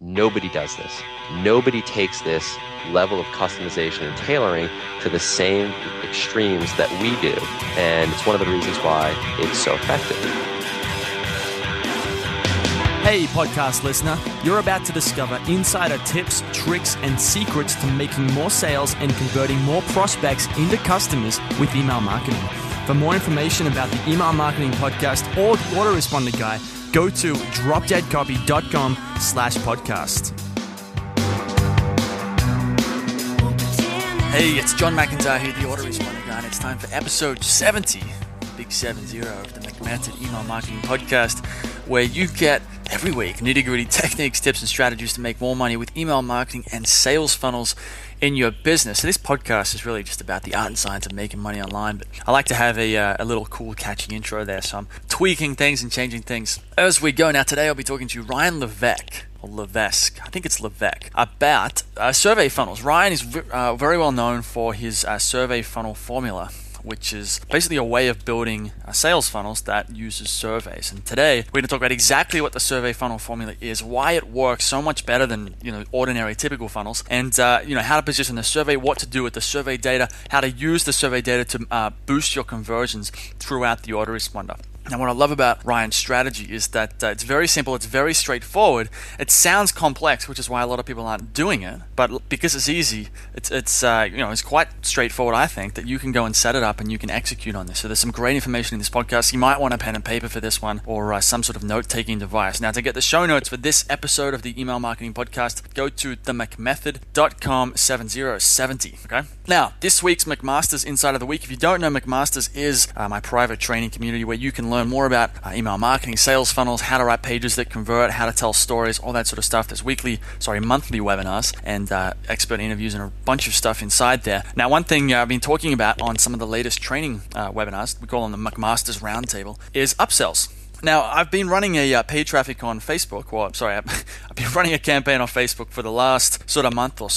nobody does this. Nobody takes this level of customization and tailoring to the same extremes that we do. And it's one of the reasons why it's so effective. Hey, podcast listener, you're about to discover insider tips, tricks, and secrets to making more sales and converting more prospects into customers with email marketing. For more information about the Email Marketing Podcast or the Autoresponder Guy, go to dropdeadcopy.com/podcast. Hey, it's John McIntyre here, the Autoresponder Guy, and it's time for episode 70, big 70 of the McMethod Email Marketing Podcast, where you get every week nitty-gritty techniques, tips, and strategies to make more money with email marketing and sales funnels in your business. So this podcast is really just about the art and science of making money online, but I like to have a little cool, catchy intro there, so I'm tweaking things and changing things as we go. Now, today I'll be talking to Ryan Levesque, or Levesque, I think it's Levesque, about survey funnels. Ryan is very well known for his survey funnel formula, which is basically a way of building sales funnels that uses surveys. And today we're going to talk about exactly what the survey funnel formula is, why it works so much better than ordinary typical funnels, and how to position the survey, what to do with the survey data, how to use the survey data to boost your conversions throughout the autoresponder. Now, what I love about Ryan's strategy is that it's very simple, it's very straightforward. It sounds complex, which is why a lot of people aren't doing it. But because it's easy, it's quite straightforward. I think that you can go and set it up and you can execute on this. So there's some great information in this podcast. You might want a pen and paper for this one, or some sort of note-taking device. Now, to get the show notes for this episode of the Email Marketing Podcast, go to themcmethod.com/7070. Okay. Now, this week's McMasters Insight of the Week. If you don't know, McMasters is my private training community where you can learn more about email marketing, sales funnels, how to write pages that convert, how to tell stories, all that sort of stuff. There's monthly webinars and expert interviews and a bunch of stuff inside there. Now, one thing I've been talking about on some of the latest training webinars, we call them the McMasters Roundtable, is upsells. Now, I've been running a paid traffic on Facebook, I've been running a campaign on Facebook for the last sort of month or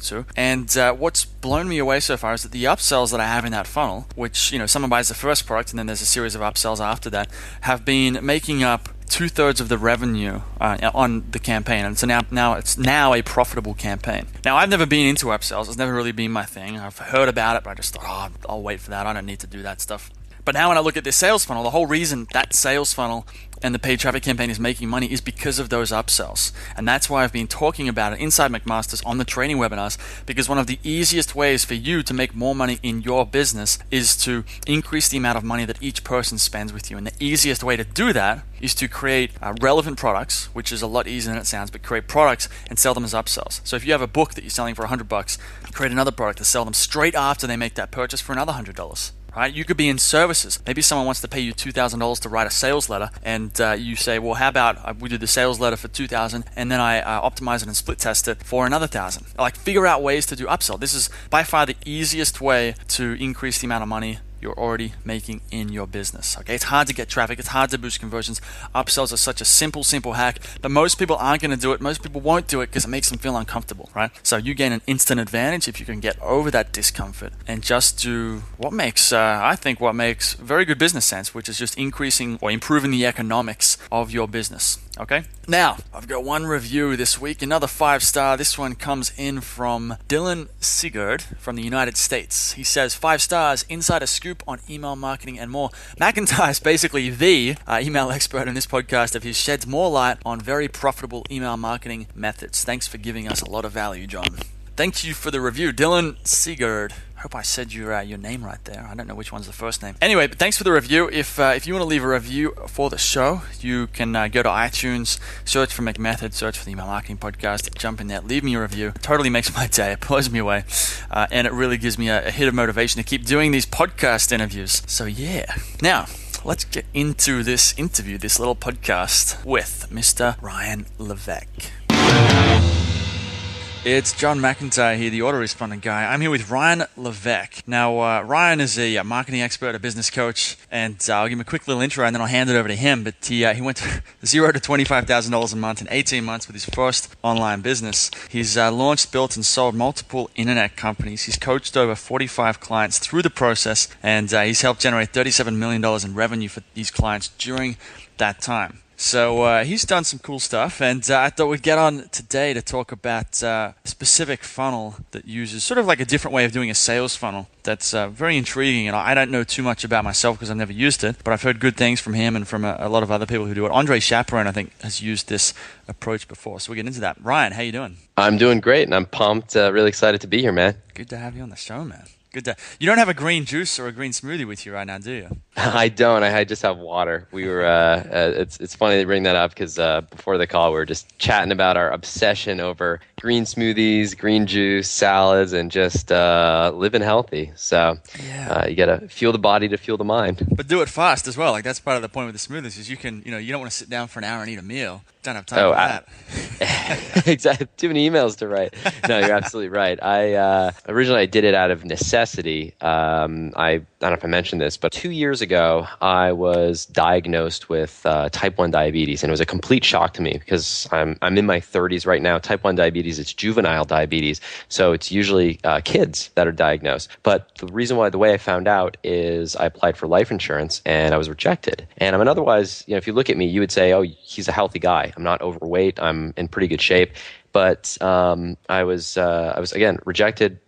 two, and what's blown me away so far is that the upsells that I have in that funnel, which, someone buys the first product and then there's a series of upsells after that, have been making up 2/3 of the revenue on the campaign, and so now it's a profitable campaign. Now, I've never been into upsells. It's never really been my thing. I've heard about it, but I just thought, I'll wait for that. I don't need to do that stuff. But now when I look at this sales funnel, the whole reason that sales funnel and the paid traffic campaign is making money is because of those upsells. And that's why I've been talking about it inside McMasters on the training webinars, because one of the easiest ways for you to make more money in your business is to increase the amount of money that each person spends with you. And the easiest way to do that is to create relevant products, which is a lot easier than it sounds, but create products and sell them as upsells. So if you have a book that you're selling for $100, create another product to sell them straight after they make that purchase for another $100. Right? You could be in services. Maybe someone wants to pay you $2,000 to write a sales letter, and you say, well, how about we do the sales letter for $2,000, and then I optimize it and split test it for another $1,000. Like, figure out ways to do upsell. This is by far the easiest way to increase the amount of money you're already making in your business. Okay, it's hard to get traffic, it's hard to boost conversions. Upsells are such a simple hack, but most people aren't going to do it. Most people won't do it because it makes them feel uncomfortable, right? So you gain an instant advantage if you can get over that discomfort and just do what makes very good business sense, which is just increasing or improving the economics of your business. Okay, now I've got one review this week, another 5-star. This one comes in from Dylan Sigurd from the United States. He says, 5 stars, insider scoop on email marketing and more. McIntyre is basically the email expert in this podcast. If he sheds more light on very profitable email marketing methods. Thanks for giving us a lot of value, John. Thank you for the review, Dylan Sigurd. I hope I said your name right there. I don't know which one's the first name. Anyway, but thanks for the review. If you want to leave a review for the show, you can go to iTunes, search for McMethod, search for the Email Marketing Podcast, jump in there, leave me a review. It totally makes my day. It blows me away. And it really gives me a hit of motivation to keep doing these podcast interviews. So yeah. Now, let's get into this interview, this little podcast with Mr. Ryan Levesque. It's John McIntyre here, the Autoresponder Guy. I'm here with Ryan Levesque. Now, Ryan is a marketing expert, a business coach, and I'll give him a quick little intro and then I'll hand it over to him. But he went to $0 to $25,000 a month in 18 months with his first online business. He's launched, built, and sold multiple internet companies. He's coached over 45 clients through the process, and he's helped generate $37 million in revenue for these clients during that time. So he's done some cool stuff, and I thought we'd get on today to talk about a specific funnel that uses sort of like a different way of doing a sales funnel that's very intriguing. And I don't know too much about myself because I've never used it, but I've heard good things from him and from a lot of other people who do it. Andre Chaperone, I think, has used this approach before, so we'll get into that. Ryan, how you doing? I'm doing great, and I'm pumped, really excited to be here, man. Good to have you on the show, man. Good to. You don't have a green juice or a green smoothie with you right now, do you? I don't. I just have water. We were. It's funny to bring that up because before the call, we were just chatting about our obsession over green smoothies, green juice, salads, and just living healthy. So you got to fuel the body to fuel the mind. But do it fast as well. Like that's part of the point with the smoothies is you don't want to sit down for an hour and eat a meal. Don't have time for that. Exactly. Too many emails to write. No, you're absolutely right. I originally did it out of necessity. I don't know if I mentioned this, but 2 years ago, I was diagnosed with type 1 diabetes, and it was a complete shock to me because I'm in my 30s right now. Type 1 diabetes, it's juvenile diabetes, so it's usually kids that are diagnosed. But the way I found out is I applied for life insurance, and I was rejected. And I'm an otherwise, if you look at me, you would say, oh, he's a healthy guy. I'm not overweight. I'm in pretty good shape. But I was again rejected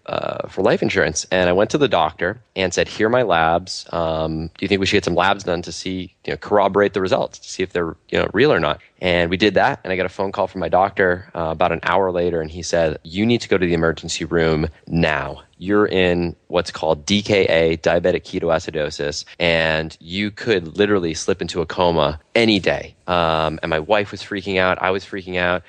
for life insurance, and I went to the doctor and said, "Here are my labs. Do you think we should get some labs done to see, corroborate the results to see if they're real or not?" And we did that, and I got a phone call from my doctor about an hour later, and he said, "You need to go to the emergency room now. You're in what's called DKA, diabetic ketoacidosis, and you could literally slip into a coma any day." And my wife was freaking out. I was freaking out.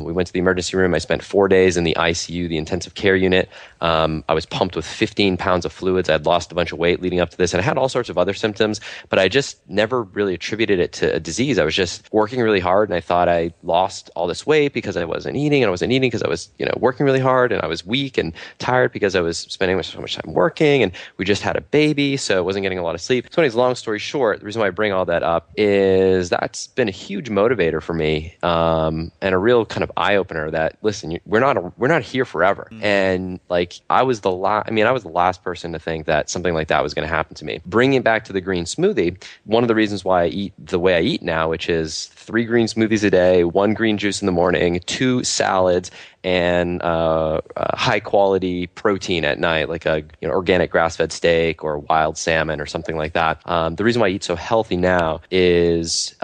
We went to the emergency room. I spent 4 days in the ICU, the intensive care unit. I was pumped with 15 pounds of fluids. I had lost a bunch of weight leading up to this, and I had all sorts of other symptoms, but I just never really attributed it to a disease. I was just working really hard, and I thought I lost all this weight because I wasn't eating, and I wasn't eating because I was, working really hard, and I was weak and tired because I was spending so much time working, and we just had a baby, so I wasn't getting a lot of sleep. So anyways, long story short, the reason why I bring all that up is that's been a huge motivator for me, and a real kind of eye opener that listen, we're not here forever. And like I was the last person to think that something like that was going to happen to me. Bringing it back to the green smoothie, one of the reasons why I eat the way I eat now, which is 3 green smoothies a day, 1 green juice in the morning, 2 salads, and high quality protein at night, like a organic grass fed steak or wild salmon or something like that. The reason why I eat so healthy now is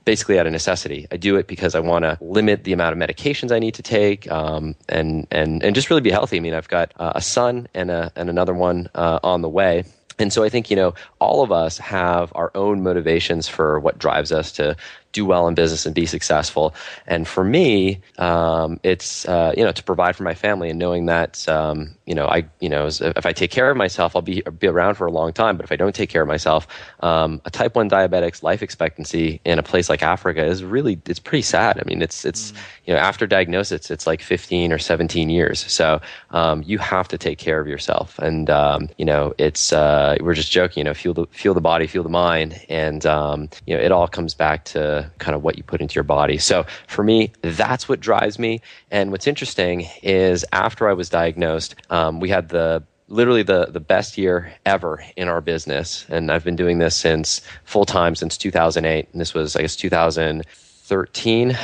basically out of necessity. I do it because I want to limit the amount of medications I need to take, and just really be healthy. I mean, I've got a son and another one on the way. And so I think, all of us have our own motivations for what drives us to do well in business and be successful. And for me, it's, to provide for my family and knowing that, if I take care of myself, I'll be around for a long time. But if I don't take care of myself, a type 1 diabetic's life expectancy in a place like Africa is it's pretty sad. I mean, it's after diagnosis, it's like 15 or 17 years. So you have to take care of yourself. And, we're just joking, feel the body, feel the mind. And, it all comes back to kind of what you put into your body. So for me, that's what drives me. And what's interesting is after I was diagnosed, we had literally the best year ever in our business. And I've been doing this full time since 2008. And this was, I guess, 2013, the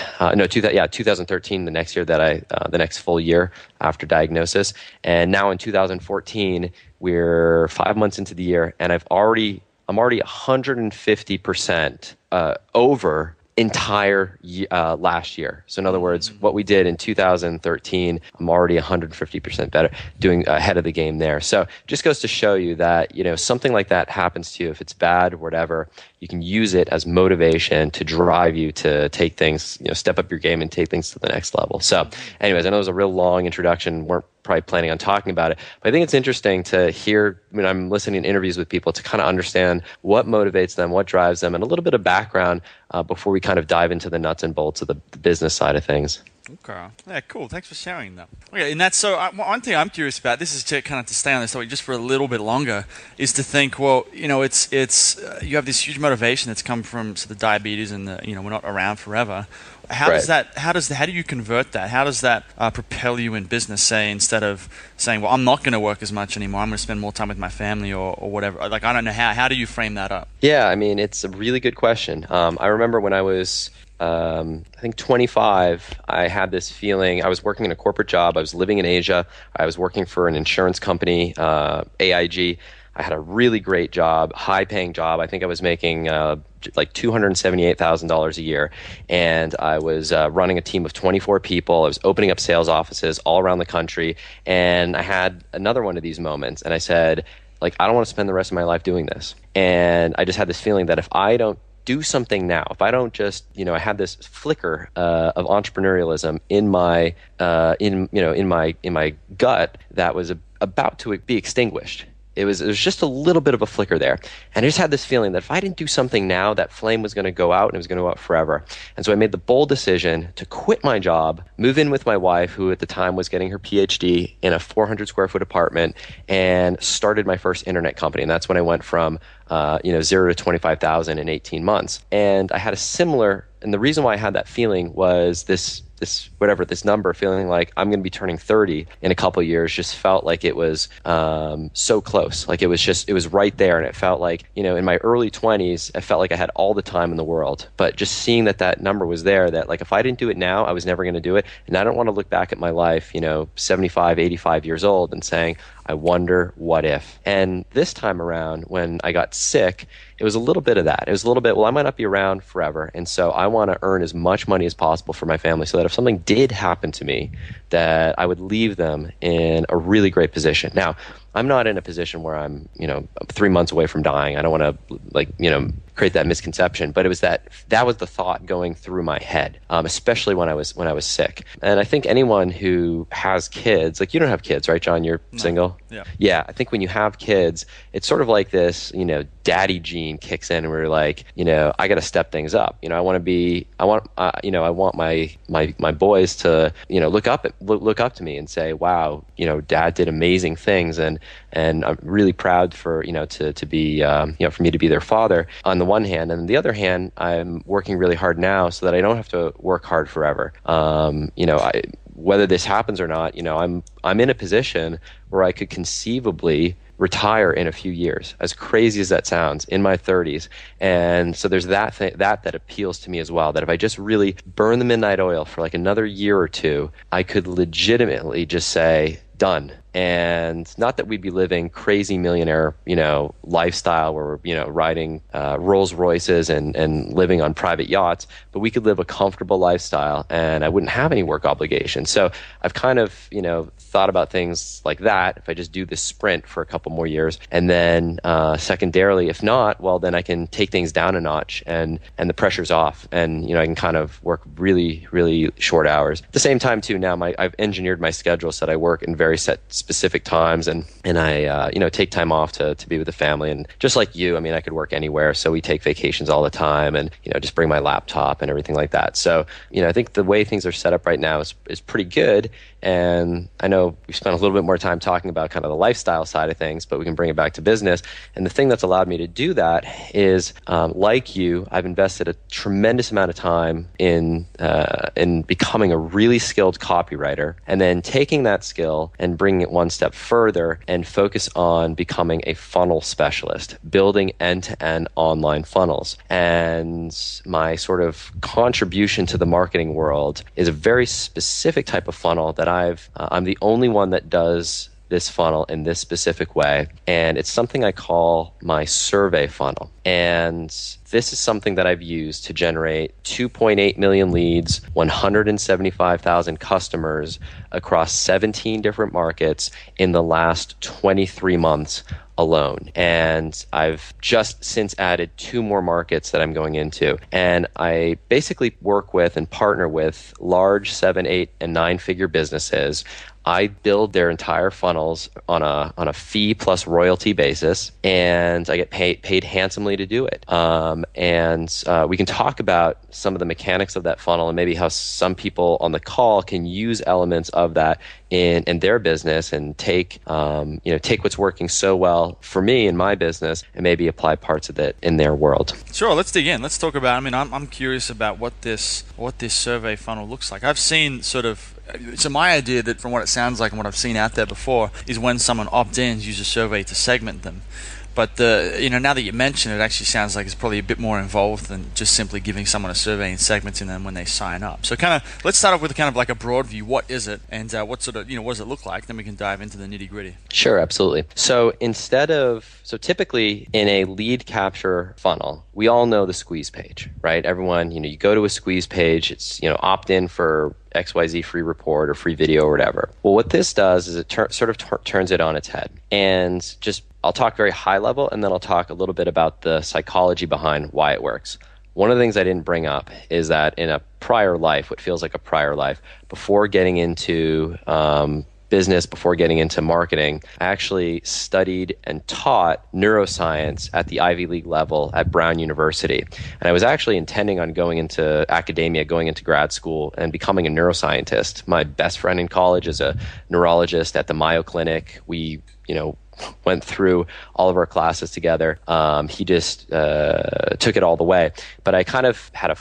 next year the next full year after diagnosis. And now in 2014, we're 5 months into the year, and I'm already 150% over entire last year. So in other words, what we did in 2013, I'm already 150% better, doing ahead of the game there. So just goes to show you that, something like that happens to you. If it's bad or whatever, you can use it as motivation to drive you to take things, step up your game and take things to the next level. So anyways, I know it was a real long introduction. Weren't probably planning on talking about it, but I think it's interesting to hear when I'm listening to interviews with people to kind of understand what motivates them, what drives them, and a little bit of background before we kind of dive into the nuts and bolts of the business side of things. Okay. Yeah, cool. Thanks for sharing that. Okay, and that's one thing I'm curious about. This is to kind of to stay on this topic just for a little bit longer. Is to think, well, it's you have this huge motivation that's come from the diabetes and we're not around forever. Right. How do you convert that? How does that propel you in business, say, instead of saying, well, I'm not going to work as much anymore, I'm going to spend more time with my family or whatever. Like, I don't know, how do you frame that up? Yeah, I mean, it's a really good question. I remember when I was, I think 25, I had this feeling. I was working in a corporate job. I was living in Asia. I was working for an insurance company, AIG. I had a really great job, high paying job. I think I was making like $278,000 a year. And I was running a team of 24 people. I was opening up sales offices all around the country. And I had another one of these moments. And I said, like, I don't want to spend the rest of my life doing this. And I just had this feeling that if I don't do something now, if I don't just, I had this flicker of entrepreneurialism in my in my gut that was about to be extinguished. It was just a little bit of a flicker there. And I just had this feeling that if I didn't do something now, that flame was going to go out and it was going to go out forever. And so I made the bold decision to quit my job, move in with my wife, who at the time was getting her PhD, in a 400 square foot apartment, and started my first internet company. And that's when I went from 0 to 25,000 in 18 months. And I had a similar, and the reason why I had that feeling was this number, feeling like I'm going to be turning 30 in a couple of years, just felt like it was so close. Like it was right there. And it felt like, in my early 20s, I felt like I had all the time in the world. But just seeing that number was there, that like if I didn't do it now, I was never going to do it. And I don't want to look back at my life, 75, 85 years old and saying, I wonder what if. And this time around, when I got sick, it was a little bit of that. It was a little bit, well, I might not be around forever. And so I want to earn as much money as possible for my family so that if something did happen to me, that I would leave them in a really great position. Now, I'm not in a position where I'm, 3 months away from dying. I don't want to, create that misconception. But it was that was the thought going through my head, especially when I was sick. And I think anyone who has kids, like you don't have kids, right, John? You're single. Yeah. Yeah. I think when you have kids, it's sort of like this, daddy gene kicks in, and we're like, I got to step things up. I want my boys to, look up to me and say, wow, dad did amazing things, and I'm really proud for, to be, for me to be their father on the one hand. And on the other hand, I'm working really hard now so that I don't have to work hard forever. Whether this happens or not, I'm in a position where I could conceivably retire in a few years, as crazy as that sounds, in my 30s. And so there's that appeals to me as well, that if I just really burn the midnight oil for like another year or two, I could legitimately just say, done. And not that we'd be living crazy millionaire, lifestyle where we're, riding Rolls Royces and living on private yachts, but we could live a comfortable lifestyle and I wouldn't have any work obligations. So I've kind of, thought about things like that. If I just do this sprint for a couple more years, and then secondarily, if not, well, then I can take things down a notch and the pressure's off, and I can kind of work really, really short hours. At the same time, too, now I've engineered my schedule so that I work in very set specific times, and I take time off to be with the family. And just like you, I could work anywhere, so we take vacations all the time, and just bring my laptop and everything like that. So I think the way things are set up right now is pretty good. And I know we spent a little bit more time talking about kind of the lifestyle side of things, but we can bring it back to business. And the thing that's allowed me to do that is, like you, I've invested a tremendous amount of time in becoming a really skilled copywriter, and then taking that skill and bringing it one step further and focus on becoming a funnel specialist, building end-to-end online funnels. And my sort of contribution to the marketing world is a very specific type of funnel that I'm the only one that does this funnel in this specific way. And it's something I call my survey funnel. And this is something that I've used to generate 2.8 million leads, 175,000 customers across 17 different markets in the last 23 months alone. And I've just since added 2 more markets that I'm going into. And I basically work with and partner with large 7, 8, and 9-figure businesses. I build their entire funnels on a fee plus royalty basis, and I get paid handsomely to do it. We can talk about some of the mechanics of that funnel and maybe how some people on the call can use elements of that in their business and take what's working so well for me in my business and maybe apply parts of it in their world. Sure, let's dig in. Let's talk about. I mean, I'm curious about what this survey funnel looks like. I've seen so my idea that from what it sounds like and what I've seen out there before is when someone opt-ins, use a survey to segment them. But now that you mention it, actually sounds like it's probably a bit more involved than just simply giving someone a survey and segmenting them when they sign up. So let's start off with kind of like a broad view. What is it, and what does it look like? Then we can dive into the nitty gritty. Sure, absolutely. So typically in a lead capture funnel, we all know the squeeze page, right? Everyone, you go to a squeeze page. It's opt in for XYZ free report or free video or whatever. Well, what this does is it turns it on its head. And I'll talk very high level, and then I'll talk a little bit about the psychology behind why it works. One of the things I didn't bring up is that in a prior life, what feels like a prior life, before getting into business, before getting into marketing, I actually studied and taught neuroscience at the Ivy League level at Brown University. And I was actually intending on going into academia, going into grad school, and becoming a neuroscientist. My best friend in college is a neurologist at the Mayo Clinic. We, went through all of our classes together. He just took it all the way. But I kind of had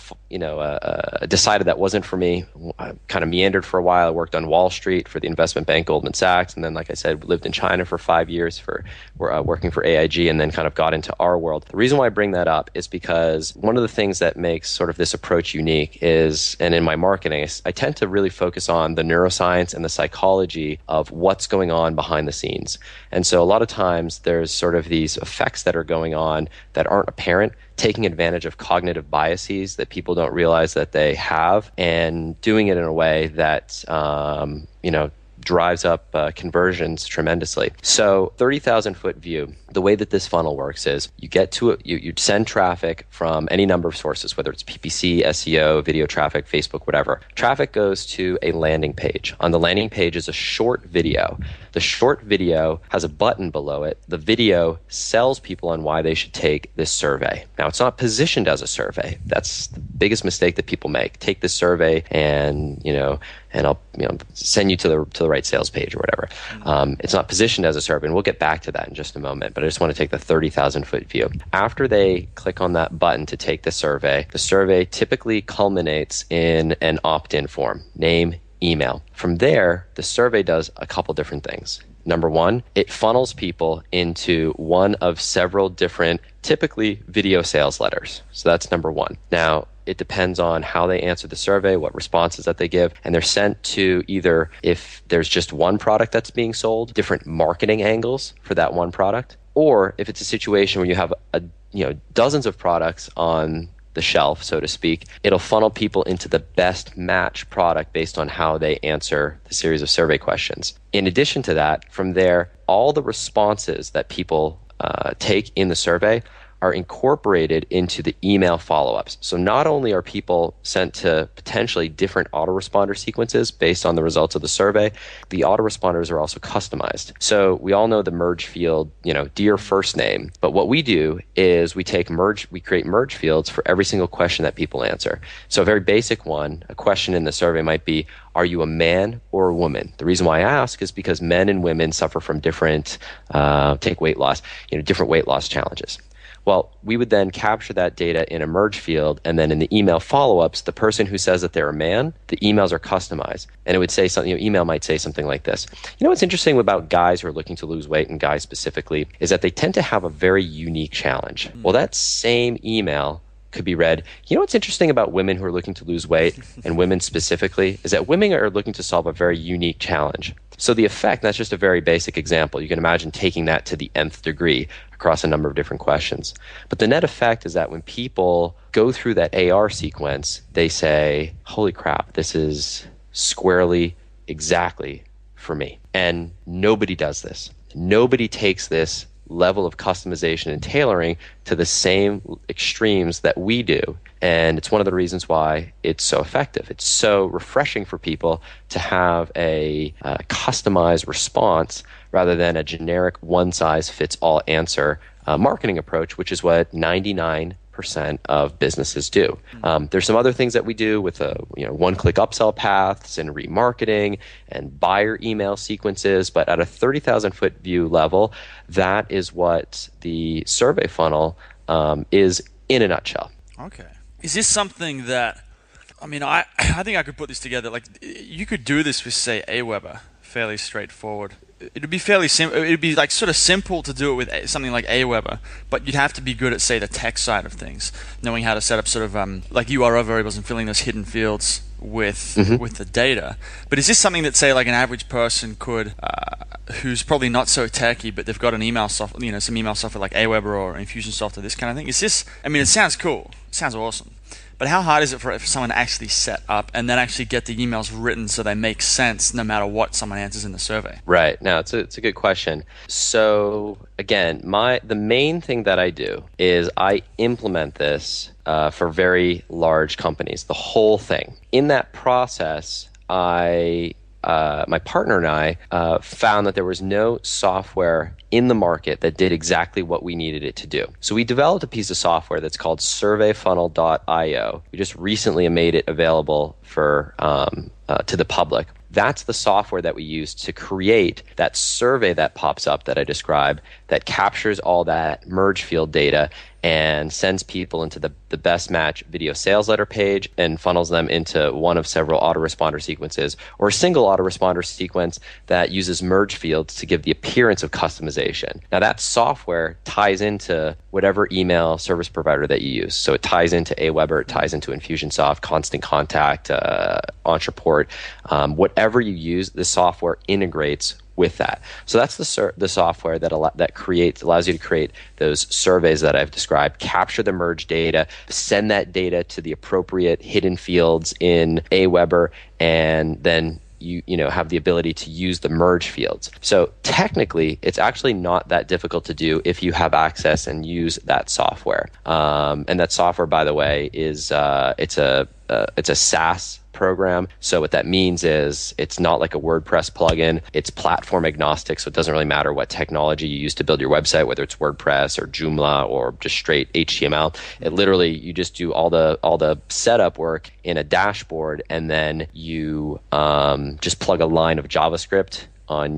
decided that wasn't for me. I kind of meandered for a while. I worked on Wall Street for the investment bank Goldman Sachs. And then, like I said, lived in China for 5 years for working for AIG, and then kind of got into our world. The reason why I bring that up is because one of the things that makes sort of this approach unique is, and in my marketing, I tend to really focus on the neuroscience and the psychology of what's going on behind the scenes. And so a lot of times there's sort of these effects that are going on that aren't apparent, taking advantage of cognitive biases that people don't realize that they have, and doing it in a way that drives up conversions tremendously. So 30,000 foot view, the way that this funnel works is you get to it, you send traffic from any number of sources, whether it's PPC, SEO, video traffic, Facebook, whatever. Traffic goes to a landing page. On the landing page is a short video. The short video has a button below it. The video sells people on why they should take this survey. Now, it's not positioned as a survey. That's the biggest mistake that people make. Take this survey and I'll send you to the right sales page or whatever. It's not positioned as a survey, and we'll get back to that in just a moment. But I just want to take the 30,000 foot view. After they click on that button to take the survey typically culminates in an opt-in form, name, email. From there, the survey does a couple different things. Number one, it funnels people into one of several different, typically video sales letters. So that's number one. Now, it depends on how they answer the survey, what responses that they give, and they're sent to either, if there's just one product that's being sold, different marketing angles for that one product, or if it's a situation where you have dozens of products on the shelf, so to speak, it'll funnel people into the best match product based on how they answer the series of survey questions. In addition to that, from there, all the responses that people take in the survey are incorporated into the email follow-ups. So not only are people sent to potentially different autoresponder sequences based on the results of the survey, the autoresponders are also customized. So we all know the merge field, dear first name. But what we do is we create merge fields for every single question that people answer. So a very basic one, a question in the survey might be, are you a man or a woman? The reason why I ask is because men and women suffer from different, different weight loss challenges. Well, we would then capture that data in a merge field, and then in the email follow-ups, the person who says that they're a man, the emails are customized. And it would say something, email might say something like this. What's interesting about guys who are looking to lose weight, and guys specifically, is that they tend to have a very unique challenge. Well, that same email could be read, what's interesting about women who are looking to lose weight, and women specifically, is that women are looking to solve a very unique challenge. So the effect, that's just a very basic example. You can imagine taking that to the nth degree across a number of different questions. But the net effect is that when people go through that AR sequence, they say, holy crap, this is squarely exactly for me. And nobody does this. Nobody takes this level of customization and tailoring to the same extremes that we do. And it's one of the reasons why it's so effective. It's so refreshing for people to have a customized response rather than a generic one-size-fits-all answer marketing approach, which is what 99 5% of businesses do. There's some other things that we do with one-click upsell paths and remarketing and buyer email sequences, but at a 30,000-foot view level, that is what the survey funnel is in a nutshell. Okay. Is this something that, I think I could put this together. Like, you could do this with, say, Aweber, fairly straightforward. It'd be fairly simple. It'd be like sort of simple to do it with something like Aweber, but you'd have to be good at, say, the tech side of things, knowing how to set up sort of like URL variables and filling those hidden fields with the data. But is this something that, say, like an average person could, who's probably not so techy, but they've got an email software, some email software like Aweber or Infusionsoft or this kind of thing? Is this? It sounds cool. It sounds awesome. But how hard is it for someone to actually set up and then actually get the emails written so they make sense no matter what someone answers in the survey? Right. Now, it's a good question. So again, the main thing that I do is I implement this for very large companies, the whole thing. In that process, my partner and I found that there was no software in the market that did exactly what we needed it to do. So we developed a piece of software that's called surveyfunnel.io. We just recently made it available to the public. That's the software that we use to create that survey that pops up that I described, that captures all that merge field data and sends people into the best match video sales letter page and funnels them into one of several autoresponder sequences or a single autoresponder sequence that uses merge fields to give the appearance of customization. Now that software ties into whatever email service provider that you use. So it ties into Aweber, it ties into Infusionsoft, Constant Contact, Entreport, whatever you use, the software integrates with that. So that's the software that allows you to create those surveys that I've described, capture the merge data, send that data to the appropriate hidden fields in Aweber, and then you have the ability to use the merge fields. So technically, it's actually not that difficult to do if you have access and use that software. And that software, by the way, is it's a SaaS program. So what that means is it's not like a WordPress plugin. It's platform agnostic, so it doesn't really matter what technology you use to build your website, whether it's WordPress or Joomla or just straight HTML. It literally, you just do all the setup work in a dashboard, and then you just plug a line of JavaScript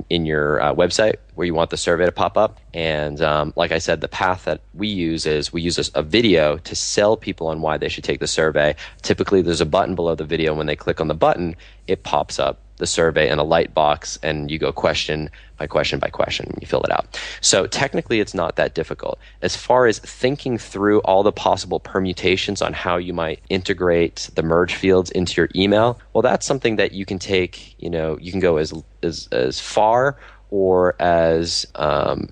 in your website where you want the survey to pop up. And like I said, the path that we use is a video to sell people on why they should take the survey. Typically, there's a button below the video. When they click on the button, it pops up the survey in a light box, and you go question by question by question, and you fill it out. So technically, it's not that difficult. As far as thinking through all the possible permutations on how you might integrate the merge fields into your email, well, that's something that you can take, you can go as far or as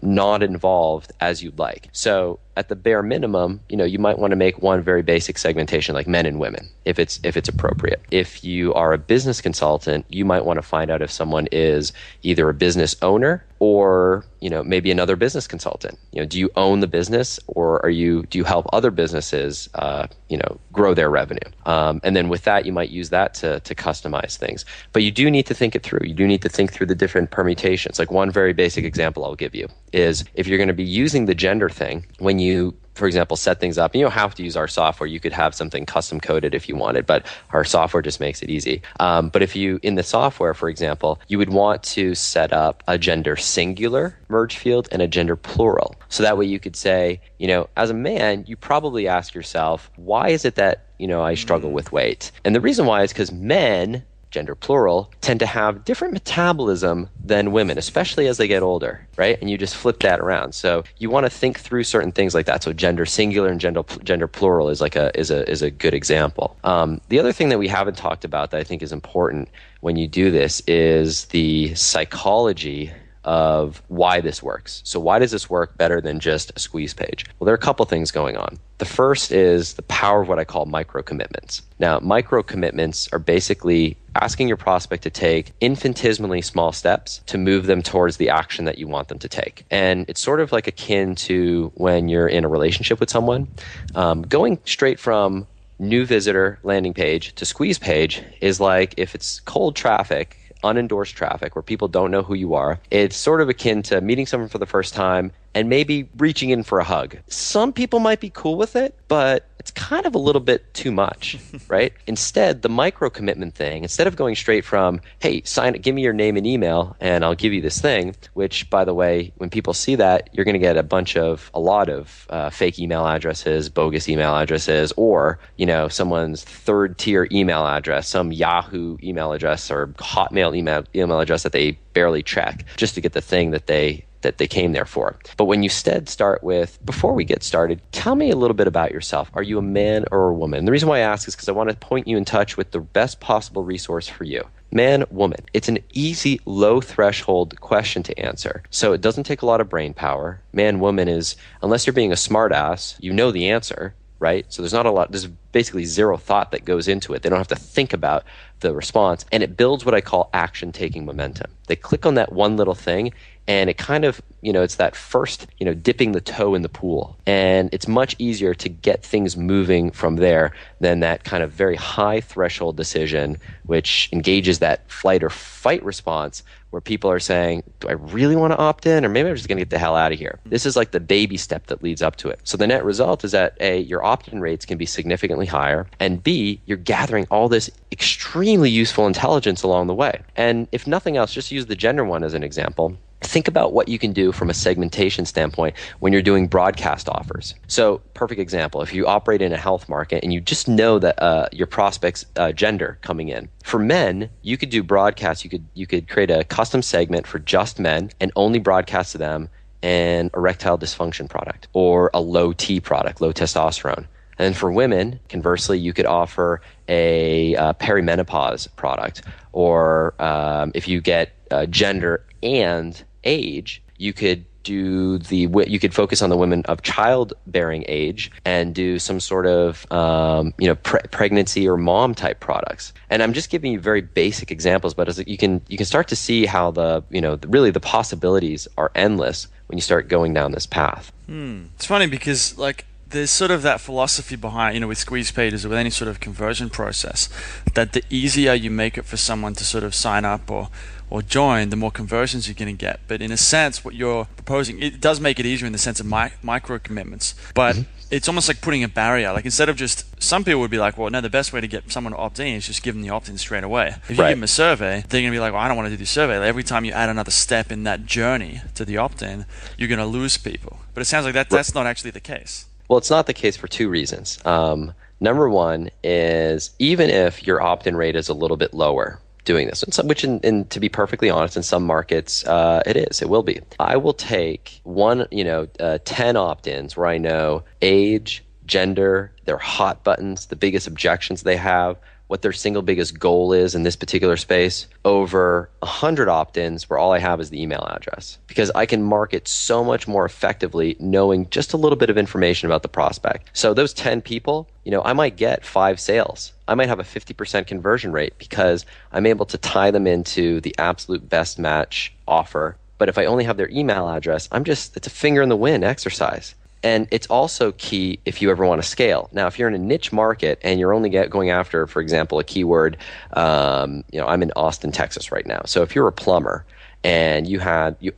not involved as you'd like. So at the bare minimum, you might want to make one very basic segmentation like men and women, if it's appropriate. If you are a business consultant, you might want to find out if someone is either a business owner or maybe another business consultant. Do you own the business, or do you help other businesses grow their revenue? And then with that, you might use that to customize things. But you do need to think it through. You do need to think through the different permutations. Like one very basic example I'll give you is if you're going to be using the gender thing, when you, for example, set things up, you don't have to use our software. You could have something custom coded if you wanted, but our software just makes it easy. But if you, in the software, for example, you would want to set up a gender singular merge field and a gender plural. So that way you could say, as a man, you probably ask yourself, why is it that, I struggle with weight? And the reason why is because men, gender plural, tend to have different metabolism than women, especially as they get older, right? And you just flip that around. So you want to think through certain things like that. So gender singular and gender plural is a good example. The other thing that we haven't talked about that I think is important when you do this is the psychology of why this works. So why does this work better than just a squeeze page? Well, there are a couple things going on. The first is the power of what I call micro commitments. Now, micro commitments are basically asking your prospect to take infinitesimally small steps to move them towards the action that you want them to take. And it's sort of like akin to when you're in a relationship with someone. Going straight from new visitor landing page to squeeze page is like if it's cold traffic, unendorsed traffic where people don't know who you are. It's sort of akin to meeting someone for the first time and maybe reaching in for a hug. Some people might be cool with it, but it's kind of a little bit too much, right? Instead, the micro commitment thing, instead of going straight from, hey, give me your name and email and I'll give you this thing, which, by the way, when people see that, you're going to get a lot of fake email addresses, bogus email addresses, or, someone's third tier email address, some Yahoo email address or Hotmail email address that they barely check just to get the thing that they came there for. But when you instead start with, before we get started, tell me a little bit about yourself. Are you a man or a woman? And the reason why I ask is because I want to point you in touch with the best possible resource for you. Man, woman. It's an easy, low threshold question to answer. So it doesn't take a lot of brain power. Man, woman is, unless you're being a smartass, you know the answer, right? So there's basically zero thought that goes into it. They don't have to think about the response. And it builds what I call action-taking momentum. They click on that one little thing, and it kind of, it's that first, dipping the toe in the pool. And it's much easier to get things moving from there than that kind of very high threshold decision, which engages that flight or fight response where people are saying, do I really want to opt in? Or maybe I'm just going to get the hell out of here. This is like the baby step that leads up to it. So the net result is that A, your opt-in rates can be significantly higher, and B, you're gathering all this extremely useful intelligence along the way. And if nothing else, just use the gender one as an example. Think about what you can do from a segmentation standpoint when you're doing broadcast offers. So, perfect example, if you operate in a health market and you just know that your prospect's gender coming in. For men, you could do broadcasts. You could create a custom segment for just men and only broadcast to them an erectile dysfunction product or a low T product, low testosterone. And for women, conversely, you could offer a perimenopause product, or if you get gender and age, you could focus on the women of childbearing age and do some sort of pregnancy or mom type products. And I'm just giving you very basic examples, but you can start to see how really the possibilities are endless when you start going down this path. It's funny because there's sort of that philosophy behind, with squeeze pages or with any sort of conversion process, that the easier you make it for someone to sort of sign up or join, the more conversions you're going to get. But in a sense, what you're proposing, it does make it easier in the sense of micro commitments. But it's almost like putting a barrier. Like instead of some people would be like, well, no, the best way to get someone to opt in is just give them the opt in straight away. If you give them a survey, they're going to be like, well, I don't want to do the survey. Every time you add another step in that journey to the opt in, you're going to lose people. But it sounds like that's not actually the case. Well, it's not the case for two reasons. Number one is, even if your opt-in rate is a little bit lower doing this, which to be perfectly honest, in some markets, it will be. I will take 10 opt-ins where I know age, gender, their hot buttons, the biggest objections they have, what their single biggest goal is in this particular space, over 100 opt-ins where all I have is the email address. Because I can market so much more effectively knowing just a little bit of information about the prospect. So those 10 people, I might get 5 sales. I might have a 50% conversion rate because I'm able to tie them into the absolute best match offer. But if I only have their email address, it's a finger in the wind exercise. And it's also key if you ever want to scale. Now, if you're in a niche market and you're only going after, for example, a keyword, I'm in Austin, Texas right now. So if you're a plumber and you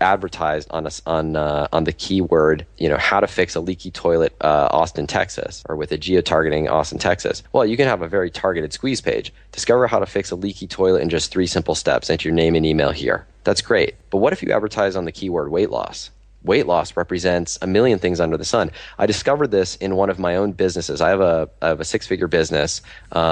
advertised on the keyword, how to fix a leaky toilet, Austin, Texas, or with a geo-targeting Austin, Texas, well, you can have a very targeted squeeze page. Discover how to fix a leaky toilet in just 3 simple steps. Enter your name and email here. That's great. But what if you advertise on the keyword weight loss? Weight loss represents a million things under the sun. I discovered this in one of my own businesses. I have a 6-figure business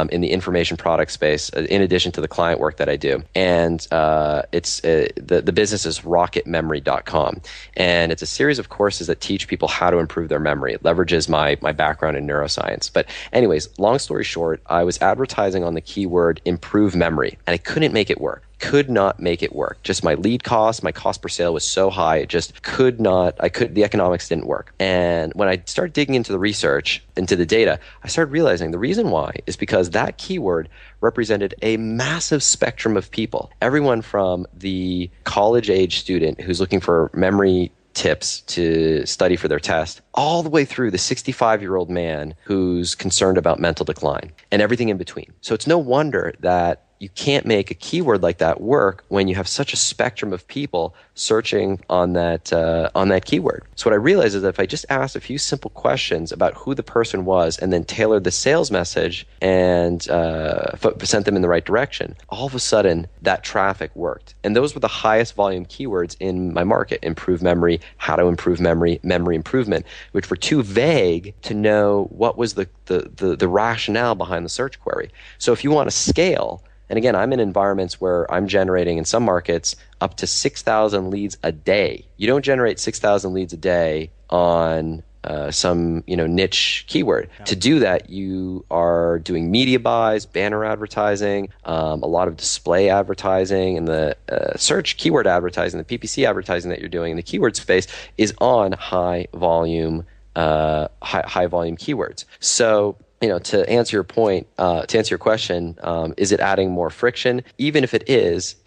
in the information product space, in addition to the client work that I do. And the business is rocketmemory.com. And it's a series of courses that teach people how to improve their memory. It leverages my background in neuroscience. But anyways, long story short, I was advertising on the keyword improve memory, and I couldn't make it work. Could not make it work. Just my lead cost, my cost per sale was so high, it just the economics didn't work. And when I started digging into the research, into the data, I started realizing the reason why is because that keyword represented a massive spectrum of people. Everyone from the college age student who's looking for memory tips to study for their test, all the way through the 65-year-old man who's concerned about mental decline and everything in between. So it's no wonder that you can't make a keyword like that work when you have such a spectrum of people searching on that keyword. So what I realized is that if I just asked a few simple questions about who the person was and then tailored the sales message and sent them in the right direction, all of a sudden that traffic worked. And those were the highest volume keywords in my market: improve memory, how to improve memory, memory improvement, which were too vague to know what was the rationale behind the search query. So if you want to scale, and again, I'm in environments where I'm generating in some markets up to 6,000 leads a day. You don't generate 6,000 leads a day on some niche keyword. Yeah. To do that, you are doing media buys, banner advertising, a lot of display advertising, and the search keyword advertising, the PPC advertising that you're doing in the keyword space is on high volume keywords. So, to answer your point, to answer your question, is it adding more friction? Even if it is,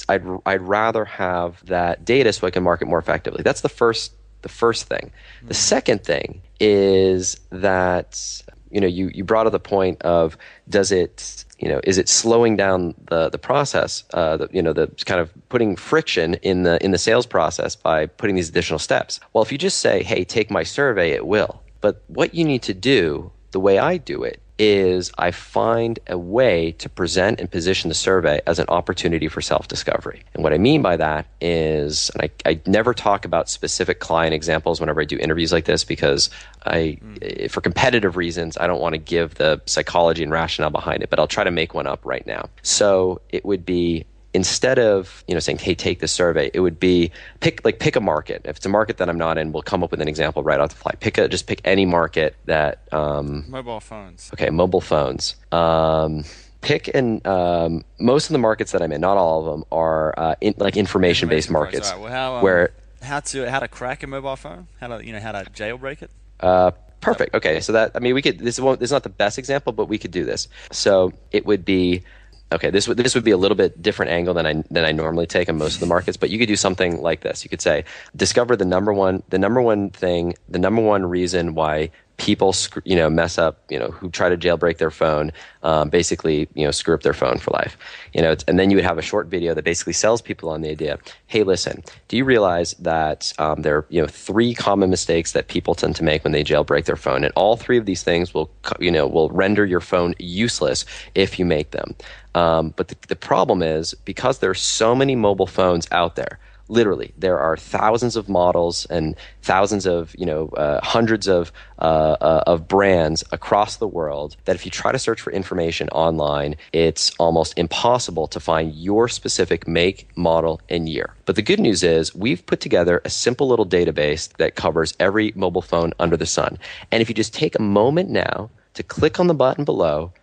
I'd rather have that data so I can market more effectively. That's the first thing. Mm-hmm. The second thing is that you brought up the point of, does it is it slowing down the process? The kind of putting friction in the sales process by putting these additional steps. Well, if you just say, hey, take my survey, it will. But what you need to do, the way I do it, is I find a way to present and position the survey as an opportunity for self-discovery. And what I mean by that is, and I never talk about specific client examples whenever I do interviews like this, because for competitive reasons, I don't want to give the psychology and rationale behind it, but I'll try to make one up right now. So it would be, instead of saying, hey, take this survey, it would be pick a market. If it's a market that I'm not in, we'll come up with an example right off the fly. Just pick any market that mobile phones. Okay, mobile phones. Most of the markets that I'm in, not all of them, are information-based markets. Right. How to crack a mobile phone? How to jailbreak it? Perfect. Okay, so we could. This is not the best example, but we could do this. So it would be. Okay, this would be a little bit different angle than I normally take on most of the markets, but you could do something like this. You could say, discover the number one reason why people mess up, who try to jailbreak their phone, basically screw up their phone for life. And then you would have a short video that basically sells people on the idea. Hey, listen, do you realize that there are 3 common mistakes that people tend to make when they jailbreak their phone, and all 3 of these things will render your phone useless if you make them. But the problem is, because there are so many mobile phones out there, literally, there are thousands of models and thousands of, hundreds of brands across the world, that if you try to search for information online, it's almost impossible to find your specific make, model, and year. But the good news is, we've put together a simple little database that covers every mobile phone under the sun. And if you just take a moment now to click on the button below,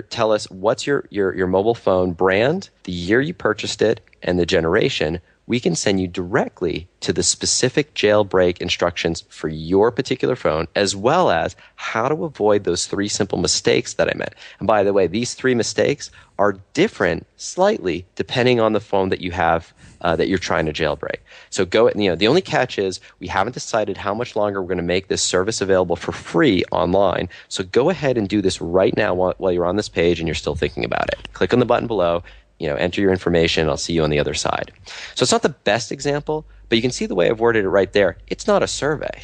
tell us what's your mobile phone brand, the year you purchased it, and the generation, we can send you directly to the specific jailbreak instructions for your particular phone, as well as how to avoid those 3 simple mistakes that I meant. And by the way, these 3 mistakes are different slightly depending on the phone that you have that you're trying to jailbreak. So the only catch is, we haven't decided how much longer we're going to make this service available for free online. So go ahead and do this right now while you're on this page and you're still thinking about it. Click on the button below, enter your information. I'll see you on the other side. So it's not the best example, but you can see the way I've worded it right there. It's not a survey,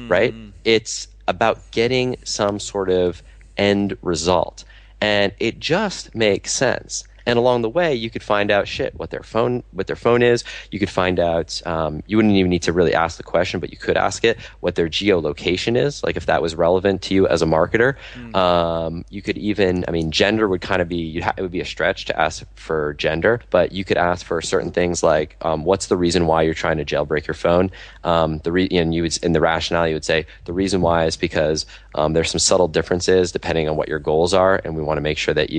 right? It's about getting some sort of end result. And it just makes sense. And along the way, you could find out what their phone is. You could find out, you wouldn't even need to really ask the question, but you could ask it what their geolocation is, like if that was relevant to you as a marketer. You could even, gender would kind of be, it would be a stretch to ask for gender, but you could ask for certain things like, what's the reason why you're trying to jailbreak your phone? In the rationale, you would say, the reason why is because there's some subtle differences depending on what your goals are, and we want to make sure that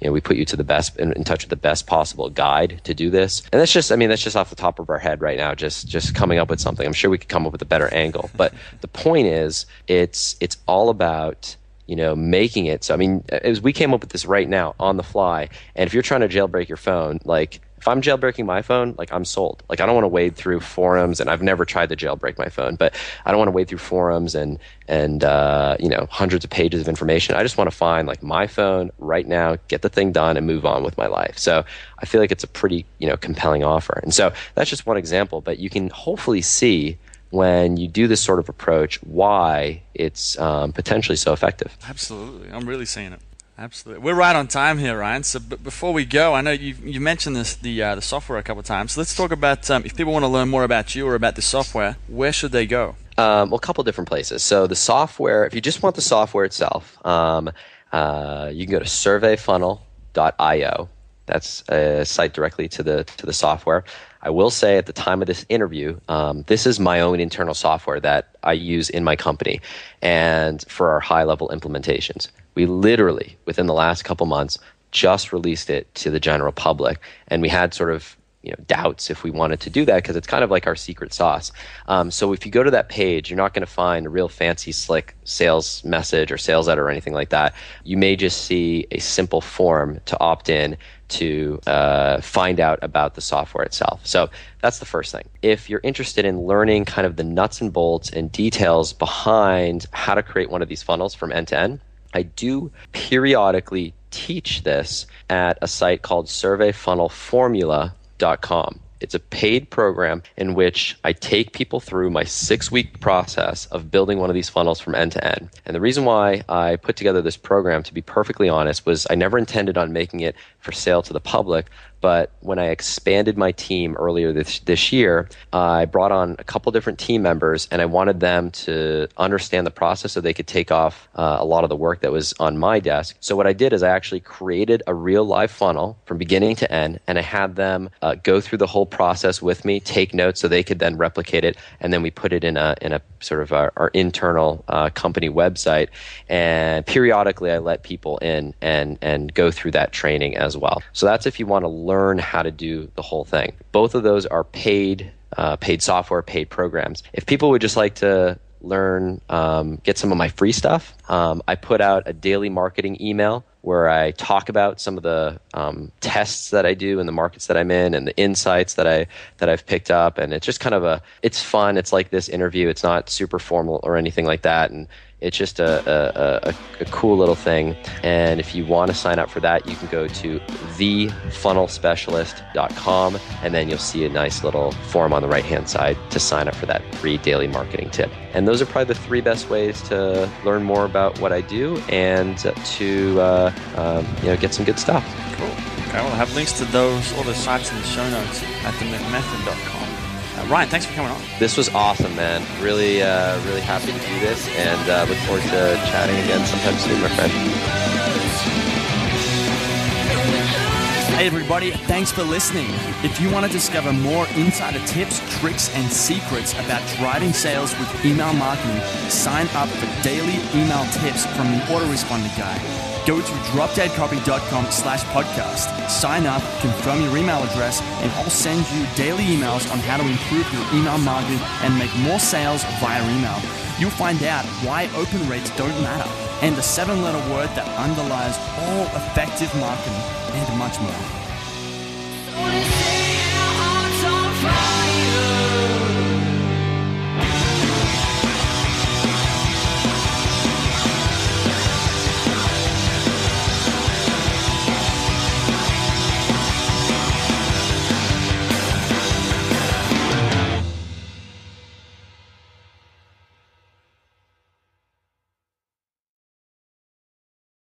we put you to the best, in touch with the best possible guide to do this. And that's just off the top of our head right now, just coming up with something. I'm sure we could come up with a better angle. But the point is, it's all about, making it. So, as we came up with this right now on the fly, and if you're trying to jailbreak your phone, If I'm jailbreaking my phone, like I'm sold. Like I don't want to wade through forums, and I've never tried to jailbreak my phone, but I don't want to wade through forums and hundreds of pages of information. I just want to find like my phone right now, get the thing done, and move on with my life. So I feel like it's a pretty compelling offer. And so that's just one example, but you can hopefully see when you do this sort of approach why it's potentially so effective. Absolutely, I'm really seeing it. Absolutely. We're right on time here, Ryan. So before we go, I know you mentioned the software a couple of times. So let's talk about if people want to learn more about you or about the software, where should they go? Well, a couple of different places. So the software, if you just want the software itself, you can go to surveyfunnel.io. That's a site directly to the software. I will say at the time of this interview, this is my own internal software that I use in my company and for our high-level implementations. We literally, within the last couple months, just released it to the general public, and we had sort of doubts if we wanted to do that because it's kind of like our secret sauce. So if you go to that page, you're not going to find a real fancy, slick sales message or sales letter or anything like that. You may just see a simple form to opt in to find out about the software itself. So that's the first thing. If you're interested in learning kind of the nuts and bolts and details behind how to create one of these funnels from end to end, I do periodically teach this at a site called surveyfunnelformula.com. It's a paid program in which I take people through my 6-week process of building one of these funnels from end to end. And the reason why I put together this program, to be perfectly honest, was I never intended on making it for sale to the public. But when I expanded my team earlier this year, I brought on a couple different team members, and I wanted them to understand the process so they could take off a lot of the work that was on my desk. So what I did is I actually created a real live funnel from beginning to end, and I had them go through the whole process with me, take notes so they could then replicate it, and then we put it in a sort of our internal company website. And periodically I let people in and go through that training as well. So that's if you want to learn how to do the whole thing. Both of those are paid software, paid programs. If people would just like to learn, get some of my free stuff, I put out a daily marketing email where I talk about some of the tests that I do in the markets that I'm in and the insights that I've picked up. And it's just kind of it's fun. It's like this interview. It's not super formal or anything like that. And it's just a cool little thing. And if you want to sign up for that, you can go to thefunnelspecialist.com, and then you'll see a nice little form on the right-hand side to sign up for that free daily marketing tip. And those are probably the 3 best ways to learn more about what I do and to get some good stuff. Cool. Okay, well, I'll have links to all those sites in the show notes at themcmethod.com. Ryan, thanks for coming on. This was awesome, man. Really happy to do this, and look forward to chatting again sometime soon, my friend. Hey everybody, thanks for listening. If you want to discover more insider tips, tricks, and secrets about driving sales with email marketing, sign up for daily email tips from the autoresponder guy. Go to dropdeadcopy.com/podcast. Sign up, confirm your email address, and I'll send you daily emails on how to improve your email marketing and make more sales via email. You'll find out why open rates don't matter and the 7-letter word that underlies all effective marketing and much more.